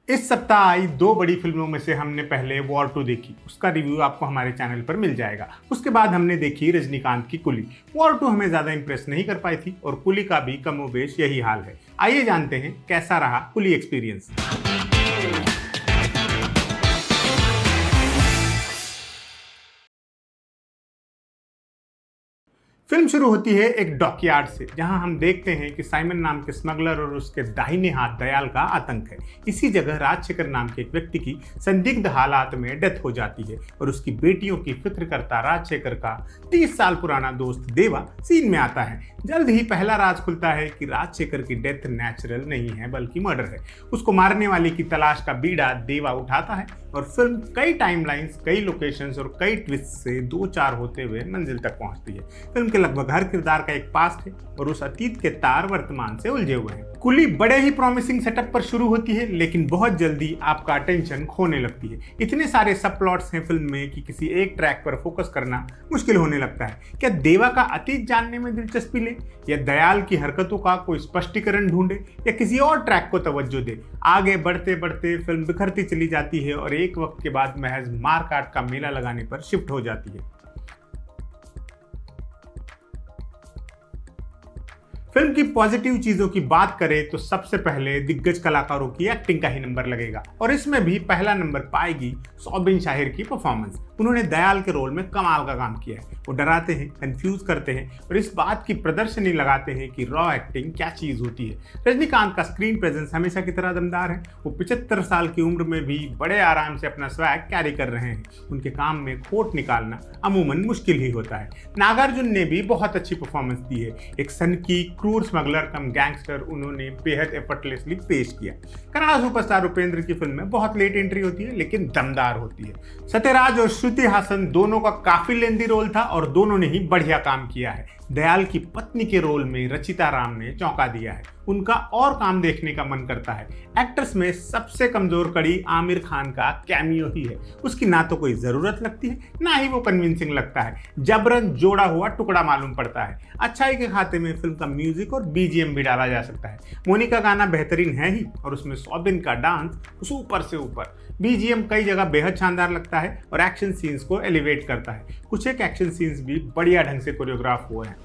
इस सप्ताह आई दो बड़ी फिल्मों में से हमने पहले वॉर 2 देखी। उसका रिव्यू आपको हमारे चैनल पर मिल जाएगा। उसके बाद हमने देखी रजनीकांत की कुली। वॉर 2 हमें ज्यादा इंप्रेस नहीं कर पाई थी और कुली का भी कमोबेश यही हाल है। आइए जानते हैं कैसा रहा कुली एक्सपीरियंस। फिल्म शुरू होती है एक डॉकयार्ड से, जहां हम देखते हैं कि साइमन नाम के स्मगलर और उसके दाहिने हाथ दयाल का आतंक है। इसी जगह राजशेखर नाम के एक व्यक्ति की संदिग्ध हालात में डेथ हो जाती है और उसकी बेटियों की फिक्र करता राजशेखर का 30 साल पुराना दोस्त देवा सीन में आता है। जल्द ही पहला राज खुलता है कि राजशेखर की डेथ नेचुरल नहीं है बल्कि मर्डर है। उसको मारने वाले की तलाश का बीड़ा देवा उठाता है और फिल्म कई टाइमलाइंस, कई लोकेशंस और कई ट्विस्ट से 2-4 होते हुए मंजिल तक पहुंचती है। फिल्म के लगभग हर किरदार का एक पास्ट है और उस अतीत के तार वर्तमान से उलझे हुए हैं। कुली बड़े ही प्रॉमिसिंग सेटअप पर शुरू होती है, लेकिन बहुत जल्दी आपका अटेंशन खोने लगती है। इतने सारे सब प्लॉट्स हैं फिल्म में कि किसी एक ट्रैक पर फोकस करना मुश्किल होने लगता है। क्या देवा का अतीत जानने में दिलचस्पी ले, या दयाल की हरकतों का कोई स्पष्टीकरण ढूंढे, या किसी और ट्रैक को तवज्जो दे। आगे बढ़ते बढ़ते फिल्म बिखरती चली जाती है और एक वक्त के बाद महज मार काट का मेला लगाने पर शिफ्ट हो जाती है। फिल्म की पॉजिटिव चीजों की बात करें तो सबसे पहले दिग्गज कलाकारों की एक्टिंग का ही नंबर लगेगा और इसमें भी पहला नंबर पाएगी सौबिन शाहिर की परफॉर्मेंस। उन्होंने दयाल के रोल में कमाल का काम किया है। वो डराते हैं, कंफ्यूज करते हैं और इस बात की प्रदर्शनी लगाते हैं कि रॉ एक्टिंग क्या चीज होती है। रजनीकांत का स्क्रीन प्रेजेंस हमेशा की तरह दमदार है। वो 75 साल की उम्र में भी बड़े आराम से अपना स्वैग कैरी कर रहे हैं। उनके काम में खोट निकालना अमूमन मुश्किल ही होता है। नागार्जुन ने भी बहुत अच्छी परफॉर्मेंस दी है। एक सनकी क्रूर स्मगलर कम गैंगस्टर उन्होंने बेहद एफर्टलेसली पेश किया। कन्नड़ा सुपरस्टार उपेंद्र की फिल्म में बहुत लेट एंट्री होती है, लेकिन दमदार होती है। सत्यराज और श्रुति हासन दोनों का काफी लेंदी रोल था और दोनों ने ही बढ़िया काम किया है। दयाल की पत्नी के रोल में रचिता राम ने चौंका दिया है। उनका और काम देखने का मन करता है। एक्ट्रेस में सबसे कमजोर कड़ी आमिर खान का कैमियो ही है। उसकी ना तो कोई जरूरत लगती है, ना ही वो कन्विंसिंग लगता है। जबरन जोड़ा हुआ टुकड़ा मालूम पड़ता है। अच्छाई के खाते में फिल्म का म्यूजिक और बीजीएम भी डाला जा सकता है। मोनी का गाना बेहतरीन है ही और उसमें सौबिन का डांस ऊपर से ऊपर। बीजीएम कई जगह बेहद शानदार लगता है और एक्शन सीन्स को एलिवेट करता है। कुछ एक एक्शन सीन्स भी बढ़िया ढंग से कोरियोग्राफ हुए हैं।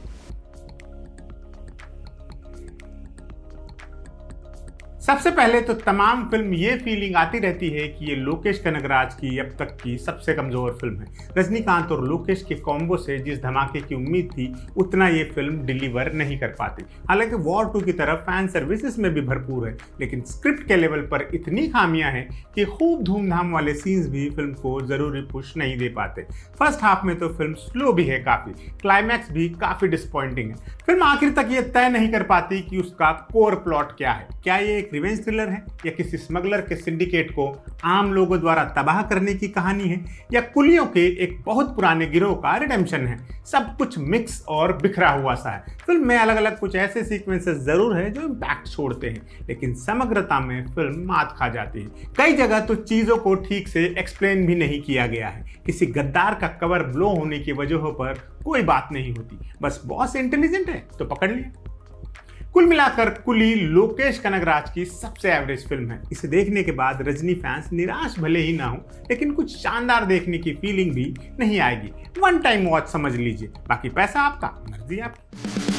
सबसे पहले तो तमाम फिल्म ये फीलिंग आती रहती है कि ये लोकेश कनगराज की अब तक की सबसे कमजोर फिल्म है। रजनीकांत और लोकेश के कॉम्बो से जिस धमाके की उम्मीद थी उतना ये फिल्म डिलीवर नहीं कर पाती। हालांकि वॉर 2 की तरफ फैन सर्विस इसमें भी भरपूर है, लेकिन स्क्रिप्ट के लेवल पर इतनी खामियां हैं कि खूब धूमधाम वाले सीन्स भी फिल्म को जरूरी पुश नहीं दे पाते। फर्स्ट हाफ में तो फिल्म स्लो भी है काफी, क्लाइमैक्स भी काफी डिसअपॉइंटिंग है। फिल्म आखिर तक ये तय नहीं कर पाती कि उसका कोर प्लॉट क्या है। क्या ये एक रिवेंज थ्रिलर है, या किसी स्मगलर के सिंडिकेट को आम लोगों द्वारा तबाह करने की कहानी है, या कुलियों के एक बहुत पुराने गिरोह का रिडेम्पशन है। सब कुछ मिक्स और बिखरा हुआ सा है। फिल्म में अलग अलग कुछ ऐसे सीक्वेंसेस जरूर है जो इम्पैक्ट छोड़ते हैं, लेकिन समग्रता में फिल्म मात खा जाती है। कई जगह तो चीजों को ठीक से एक्सप्लेन भी नहीं किया गया है। किसी गद्दार का कवर ब्लो होने की वजहों पर कोई बात नहीं होती, बस बॉस इंटेलिजेंट है तो पकड़ लिया। कुल मिलाकर कुली लोकेश कनगराज की सबसे एवरेज फिल्म है। इसे देखने के बाद रजनी फैंस निराश भले ही ना हो, लेकिन कुछ शानदार देखने की फीलिंग भी नहीं आएगी। वन टाइम वॉच समझ लीजिए, बाकी पैसा आपका, मर्जी आपकी।